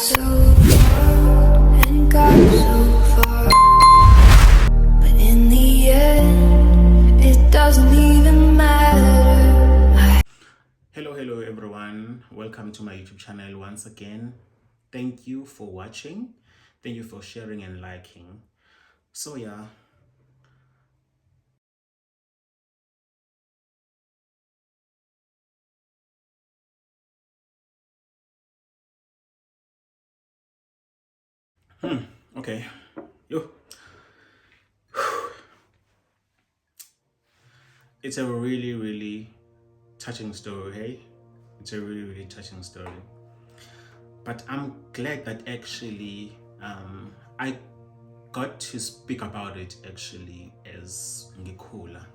so hard and got so far, but in the end, it doesn't even matter. Hello everyone, welcome to my YouTube channel once again. Thank you for watching, thank you for sharing and liking. So yeah, okay, yo, it's a really touching story. Hey, it's a really touching story, but I'm glad that actually I got to speak about it actually as ngikula.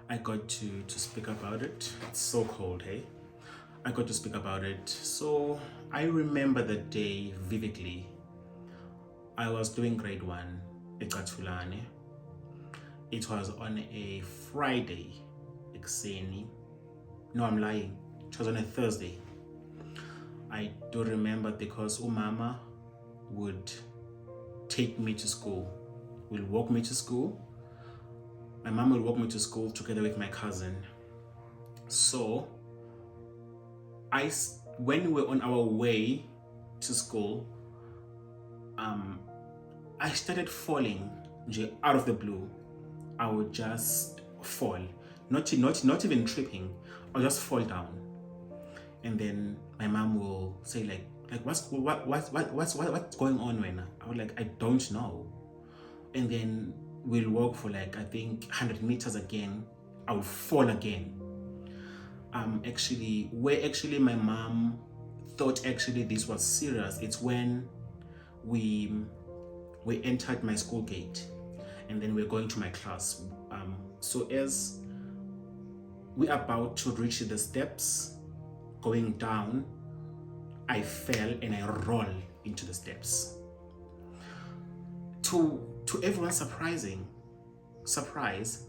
I got to speak about it. It's so cold, hey. I got to speak about it. So I remember the day vividly. I was doing grade 1 eCathulane. It was on a Friday, ekuseni. No, I'm lying. It was on a Thursday. I do remember because umama would take me to school, will walk me to school. My mom will walk me to school together with my cousin. So when we were on our way to school, I started falling out of the blue. I would just fall, not even tripping. I'll just fall down, and then my mom will say like what's going on when I was like, I don't know. And then we'll walk for like I think 100 meters again. I will fall again. Actually my mom thought actually this was serious, it's when we entered my school gate and then we're going to my class. So as we're about to reach the steps going down, I fell and I rolled into the steps. To everyone's surprise,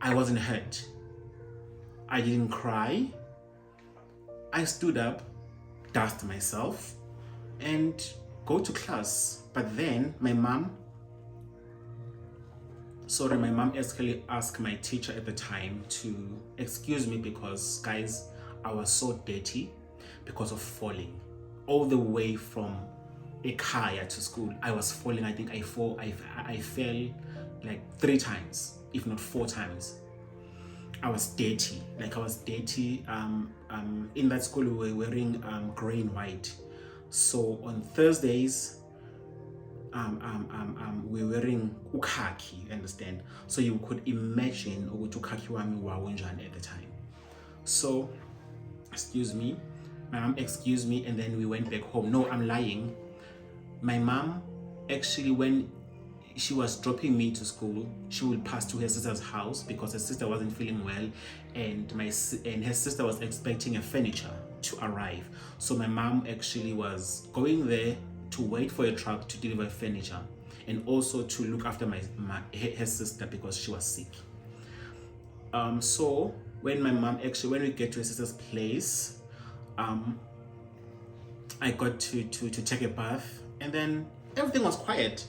I wasn't hurt. I didn't cry. I stood up, dusted myself, and go to class. But then my mom actually asked my teacher at the time to excuse me because, guys, I was so dirty because of falling all the way from Ekaya to school. I was falling. I think I fell like 3 times, if not 4 times. I was dirty. In that school we were wearing gray and white. So on Thursdays, we're wearing ukhaki, understand? So you could imagine ukuthi ukhaki wami wawunjani at the time. So, excuse me, my mom excused me and then we went back home. No, I'm lying. My mom actually, when she was dropping me to school, she would pass to her sister's house because her sister wasn't feeling well, and her sister was expecting a furniture to arrive. So my mom actually was going there to wait for a truck to deliver furniture and also to look after her sister because she was sick. So when we get to her sister's place, I got to take a bath, and then everything was quiet.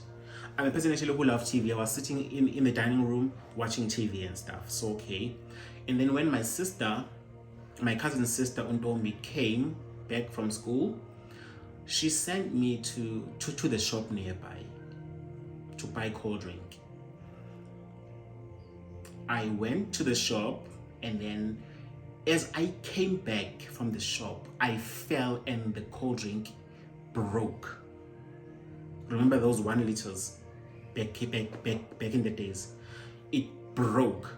I'm a person actually who loves TV. I was sitting in the dining room watching TV and stuff. So okay. And then when my cousin's sister Untombi came back from school, she sent me to the shop nearby to buy cold drink. I went to the shop, and then as I came back from the shop, I fell and the cold drink broke. Remember those 1 liters back in the days? It broke.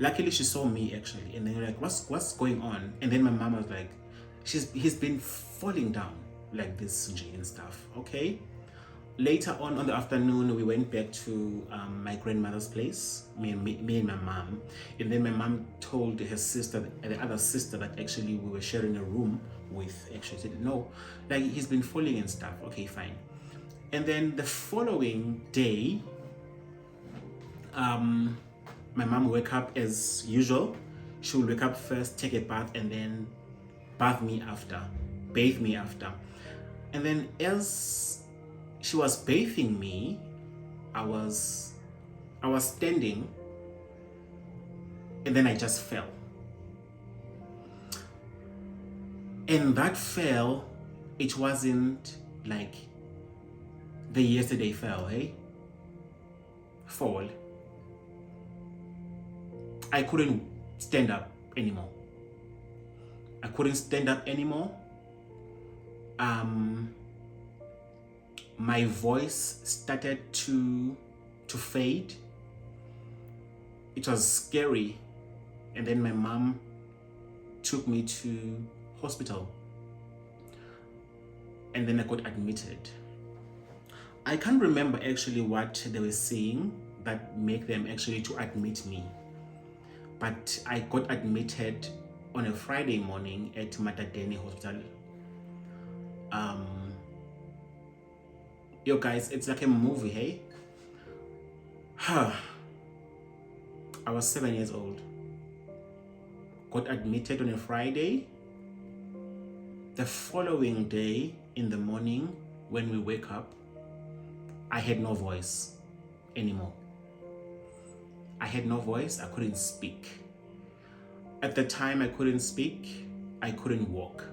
Luckily she saw me actually, and then you're like, what's going on? And then my mom was like, he's been falling down like this and stuff. Okay. Later on the afternoon, we went back to my grandmother's place, me and my mom. And then my mom told her sister, the other sister, that actually we were sharing a room with. Actually said, no, like he's been falling and stuff. Okay, fine. And then the following day, my mom woke up as usual. She would wake up first, take a bath, and then bathe me after. And then as she was bathing me, I was standing, and then I just fell. And that fell, it wasn't like the yesterday fell, hey? Fall. I couldn't stand up anymore. I couldn't stand up anymore. My voice started to fade. It was scary. And then my mom took me to hospital. And then I got admitted. I can't remember actually what they were saying that made them actually to admit me. But I got admitted on a Friday morning at Matadeni Hospital. Yo guys, it's like a movie, hey? I was 7 years old. Got admitted on a Friday. The following day in the morning, when we wake up, I had no voice anymore. I had no voice, I couldn't speak. At the time I couldn't speak, I couldn't walk.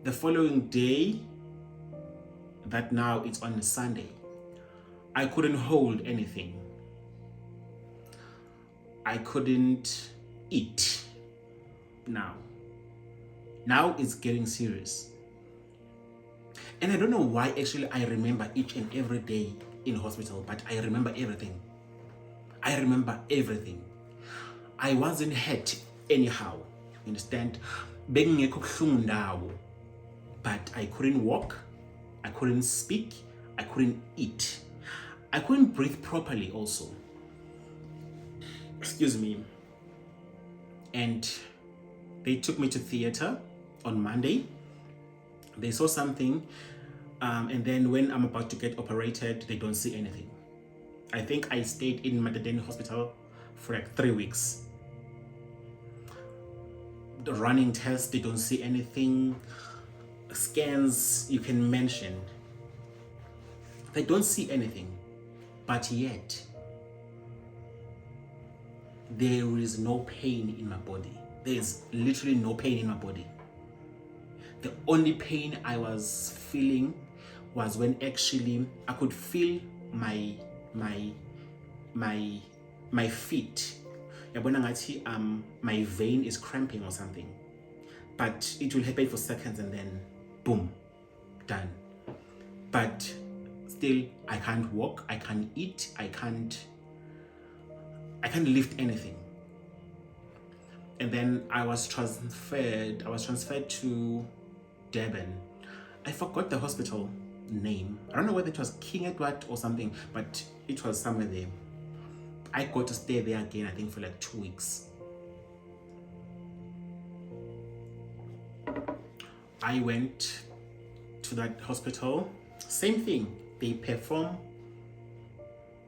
The following day, that now it's on a Sunday, I couldn't hold anything. I couldn't eat. Now it's getting serious. And I don't know why actually I remember each and every day in hospital, but I remember everything. I remember everything. I wasn't hurt anyhow, you understand? But I couldn't walk, I couldn't speak, I couldn't eat. I couldn't breathe properly also. Excuse me. And they took me to theater on Monday. They saw something, and then when I'm about to get operated, they don't see anything. I think I stayed in Matadeni Hospital for like 3 weeks. The running tests, they don't see anything. Scans, you can mention. They don't see anything. But yet, there is no pain in my body. There is literally no pain in my body. The only pain I was feeling was when actually I could feel my feet. My vein is cramping or something. But it will happen for seconds and then boom, done. But still, I can't walk, I can't eat, I can't lift anything. And then I was transferred to Durban. I forgot the hospital name. I don't know whether it was King Edward or something, but it was somewhere there. I got to stay there again, I think for like 2 weeks. I went to that hospital, same thing. They perform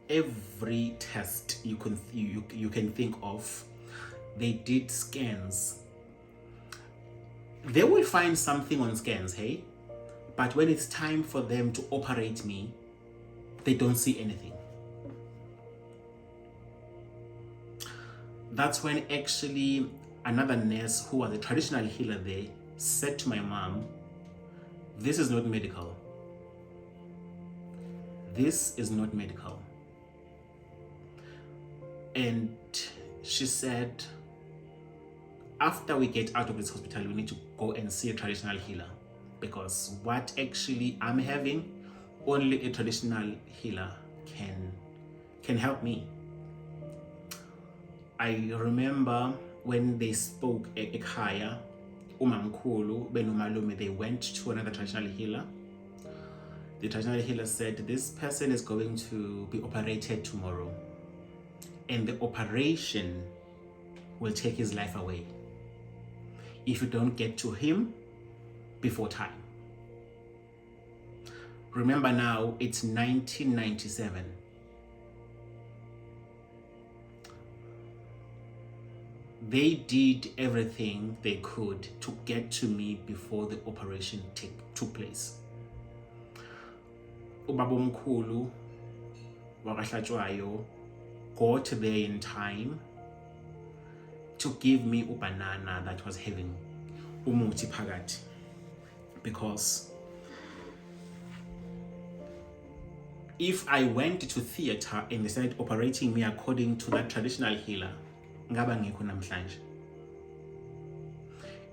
every test you can think of. They did scans. They will find something on scans, hey? But when it's time for them to operate me, they don't see anything. That's when actually another nurse who was a traditional healer there said to my mom, "This is not medical. This is not medical." And she said, after we get out of this hospital, we need to go and see a traditional healer, because what actually I'm having, only a traditional healer can help me. I remember when they spoke ekhaya, umamkhulu benomalume, they went to another traditional healer. The traditional healer said, "This person is going to be operated tomorrow, and the operation will take his life away if you don't get to him before time." Remember now, it's 1997. they did everything they could to get to me before the operation took place. Ubaba omkhulu wakahlatshwayo got there in time to give me a banana that was having umuthi phakathi, because if I went to theater and they started operating me according to that traditional healer, ngaba ngekho namhlanje.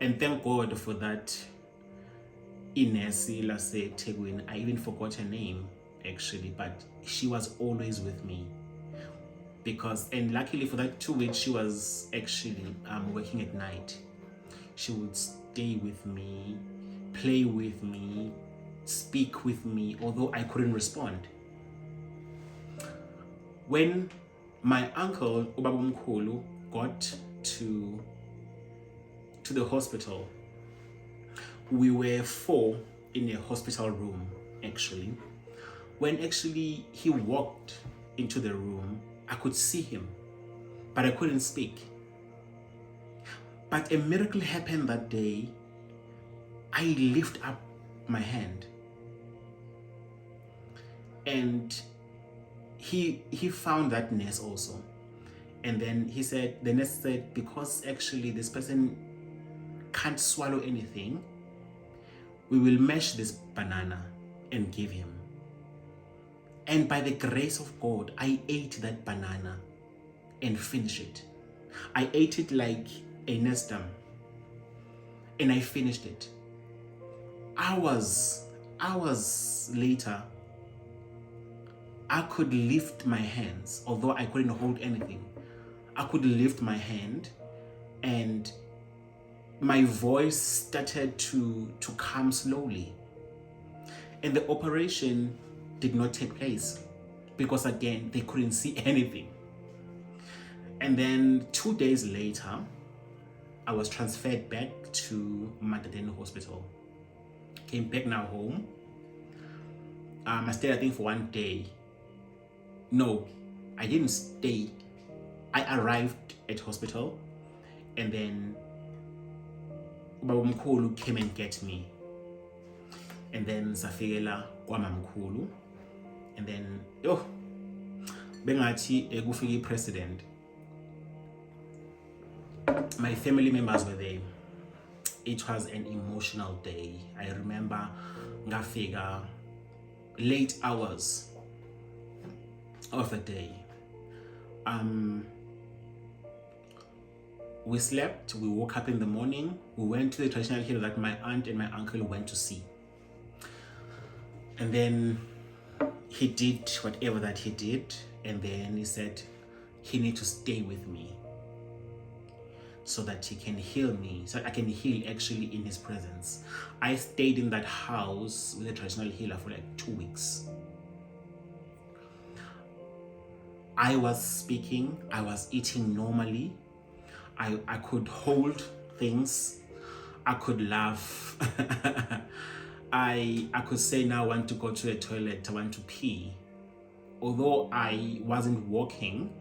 And thank God for that inesi laseThekwini. I even forgot her name actually, but she was always with me, because, and luckily for that 2 weeks she was actually working at night. She would stay with me, play with me, speak with me, although I couldn't respond. When my uncle Ubaba Mkhulu got to the hospital, we were 4 in a hospital room actually. When actually he walked into the room, I could see him, but I couldn't speak. But a miracle happened that day. I lift up my hand, and he found that nurse also. And then the nurse said, because actually this person can't swallow anything, we will mash this banana and give him. And by the grace of God, I ate that banana and finished it. I ate it like a nestum, and I finished it. Hours later, I could lift my hands, although I couldn't hold anything. I could lift my hand, and my voice started to come slowly. And the operation did not take place because, again, they couldn't see anything. And then 2 days later, I was transferred back to Madadeni Hospital. Came back now home. I stayed, I think, for 1 day. No, I didn't stay. I arrived at hospital, and then Ubaba Mkhulu came and get me. And then safikela kwaMamkhulu. And then, bengathi kufika president. My family members were there. It was an emotional day. I remember ngafika late hours of the day. We slept, we woke up in the morning, we went to the traditional healer that my aunt and my uncle went to see. And then he did whatever that he did, and then he said he needs to stay with me so that he can heal me, so I can heal actually in his presence. I stayed in that house with a traditional healer for like 2 weeks. I was speaking, I was eating normally, I could hold things, I could laugh. I could say now I want to go to the toilet, I want to pee. Although I wasn't walking,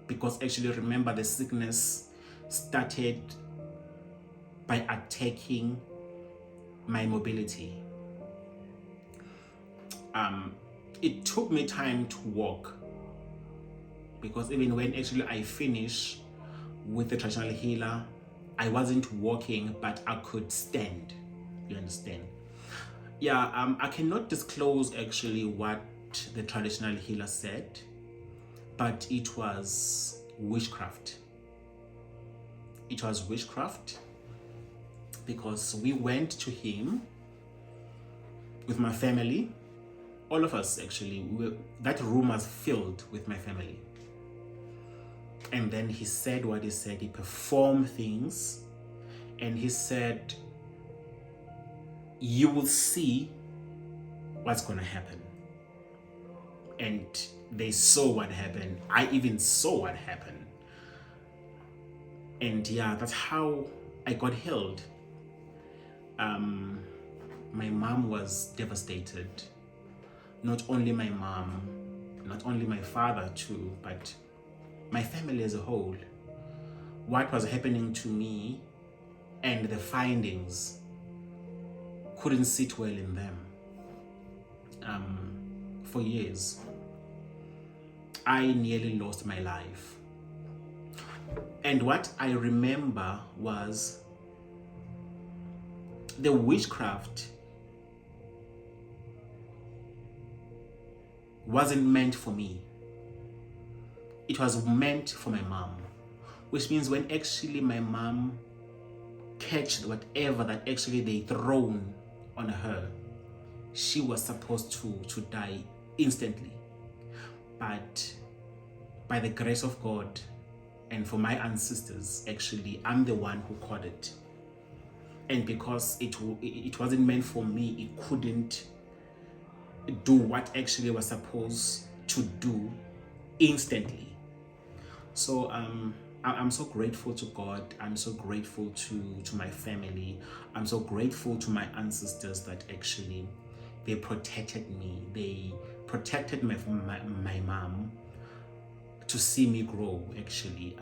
because actually remember the sickness started by attacking my mobility. It took me time to walk, because even when actually I finished with the traditional healer, I wasn't walking, but I could stand. You understand? Yeah, I cannot disclose actually what the traditional healer said, but it was witchcraft. It was witchcraft, because we went to him with my family, all of us actually. That room was filled with my family. And then he said what he said, he performed things, and he said, you will see what's gonna happen. And they saw what happened. I even saw what happened. And yeah, that's how I got healed. My mom was devastated. Not only my mom, not only my father too, but my family as a whole what was happening to me and the findings couldn't sit well in them. For years, I nearly lost my life. And what I remember was the witchcraft wasn't meant for me. It was meant for my mom, which means when actually my mom catched whatever that actually they thrown on her, she was supposed to die instantly. But by the grace of God and for my ancestors, actually, I'm the one who caught it. And because it wasn't meant for me, it couldn't do what actually was supposed to do instantly. So I'm so grateful to God. I'm so grateful to my family. I'm so grateful to my ancestors that actually they protected me. They protected my mom to see me grow, actually,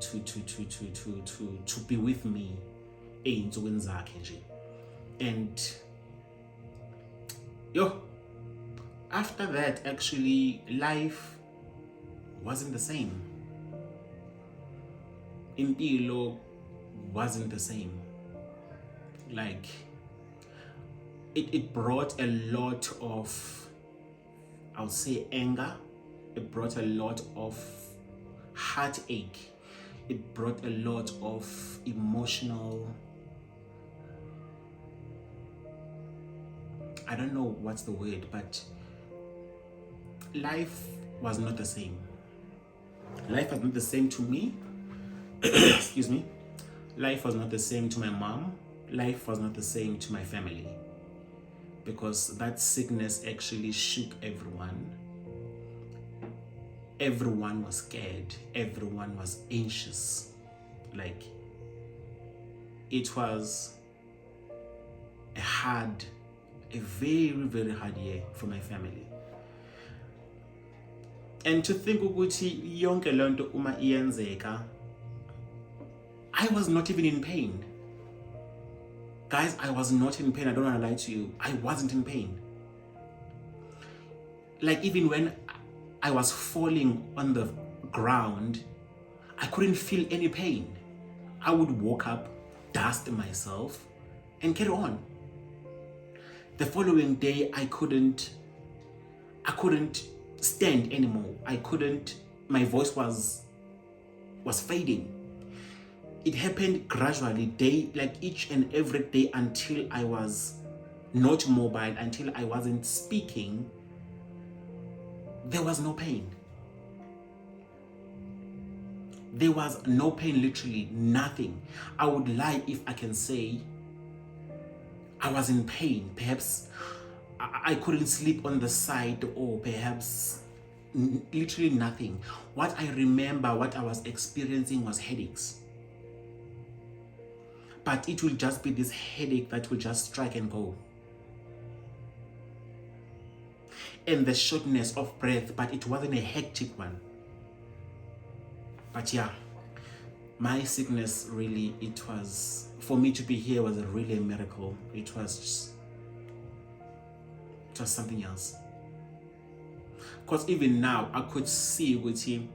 to be with me. And after that, actually, life wasn't the same. Impilo wasn't the same. Like, it brought a lot of, I'll say, anger. It brought a lot of heartache. It brought a lot of emotional, I don't know what's the word, but life was not the same. Life was not the same to me. Excuse me. Life was not the same to my mom. Life was not the same to my family. Because that sickness actually shook everyone. Everyone was scared. Everyone was anxious. Like, it was a very, very hard year for my family. And to think ukuthi yonke lonto uma iyenzeka, I was not even in pain. Guys, I was not in pain. I don't want to lie to you. I wasn't in pain. Like, even when I was falling on the ground, I couldn't feel any pain. I would walk up, dust myself, and carry on. The following day, I couldn't stand anymore. My voice was fading. It happened gradually, each and every day, until I was not mobile, until I wasn't speaking. There was no pain. There was no pain, literally nothing. I would lie if I can say I was in pain. Perhaps I couldn't sleep on the side, or perhaps literally nothing. What I remember, what I was experiencing was headaches. But it will just be this headache that will just strike and go. And the shortness of breath, but it wasn't a hectic one. But yeah, my sickness really, it was, for me to be here was really a miracle. It was something else. Because even now, I could see with him,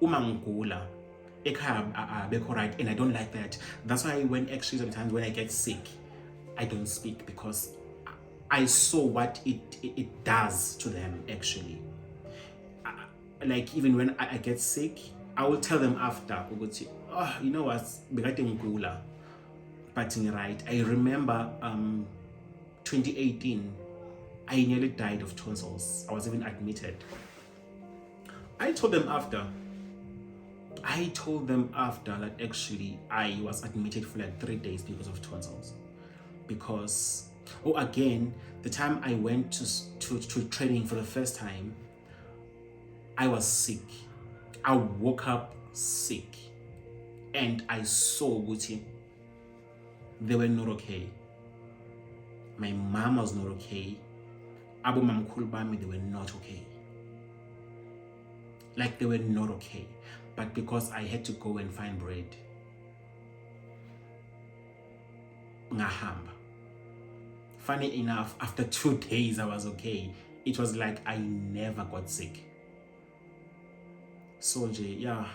umangula, right, and I don't like that. That's why sometimes when I get sick, I don't speak, because I saw what it does to them, actually. Like, even when I get sick, I will tell them after, oh, you know what, but right, I remember 2018, I nearly died of tonsils. I was even admitted. I told them after that actually I was admitted for like 3 days because of tonsils. Because, again, the time I went to training for the first time, I was sick. I woke up sick, and I saw Gucci. They were not okay. My mom was not okay. Abu Mamkul Bami, they were not okay. Like, they were not okay. But because I had to go and find bread, ngahamba. Funny enough, after 2 days I was okay. It was like I never got sick. So nje yeah,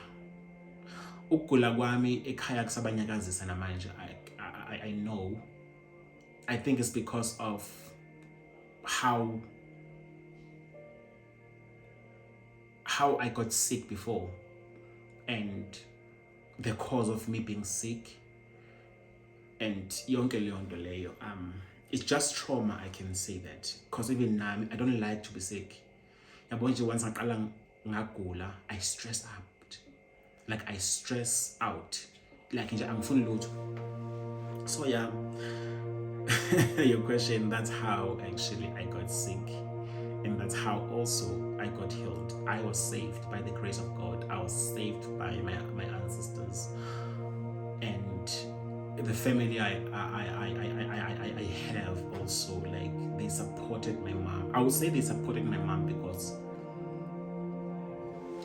ukugula kwami ekhaya kusabanyakazisa namanje. I know. I think it's because of how I got sick before, and the cause of me being sick, and yonke leyo nto leyo. It's just trauma, I can say that, because even now I don't like to be sick. Yabo nje once ngaqala ngagula, I stress out. Like I stress out. Like nje angifuni lutho. So yeah, your question, that's how actually I got sick. And that's how also I got healed. I was saved by the grace of God. I was saved by my ancestors. And the family I have also, like, they supported my mom. I would say they supported my mom because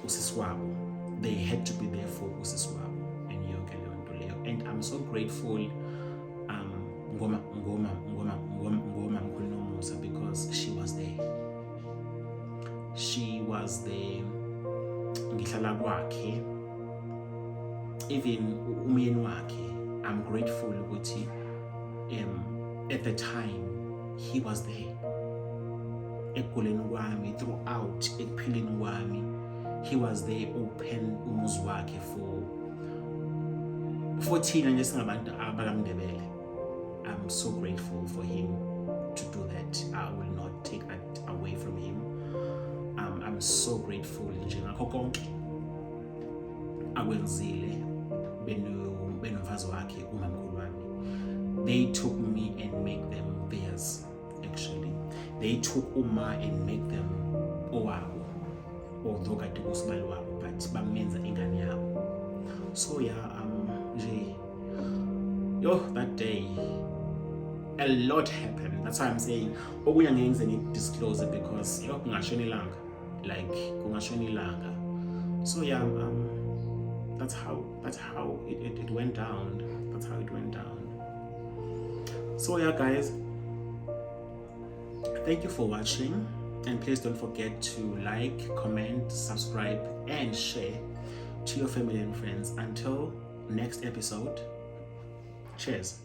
usiswabo. They had to be there for usiswabo and yonke leyo nto leyo. And I'm so grateful ngoma mkhulu nomusa, because she was there. She was there. Ngihlala kwakhe. Even umyeni wakhe, I'm grateful ukuthi at the time he was there. Ekuguleni kwami, throughout ekuphileni kwami, he was there, open umuzi wakhe for thina nje singabantu abakamndebele. I'm so grateful for him to do that. I will not take that away from him. I'm so grateful nje ngakho konke akwenzile benomfazi wakhe umamkhulu wami. They took me and make them theirs. Actually, they took Uma and make them owabo, although kade kusibali wabo, but bamenza ingane yabo. So yeah, that day a lot happened. That's why I'm saying okunye angeke ngize ngidisclose it, because kungashona ilanga, like kungashona ilanga. So yeah, that's how it went down. That's how it went down. So yeah, guys, thank you for watching, and please don't forget to like, comment, subscribe, and share to your family and friends. Until next episode, cheers.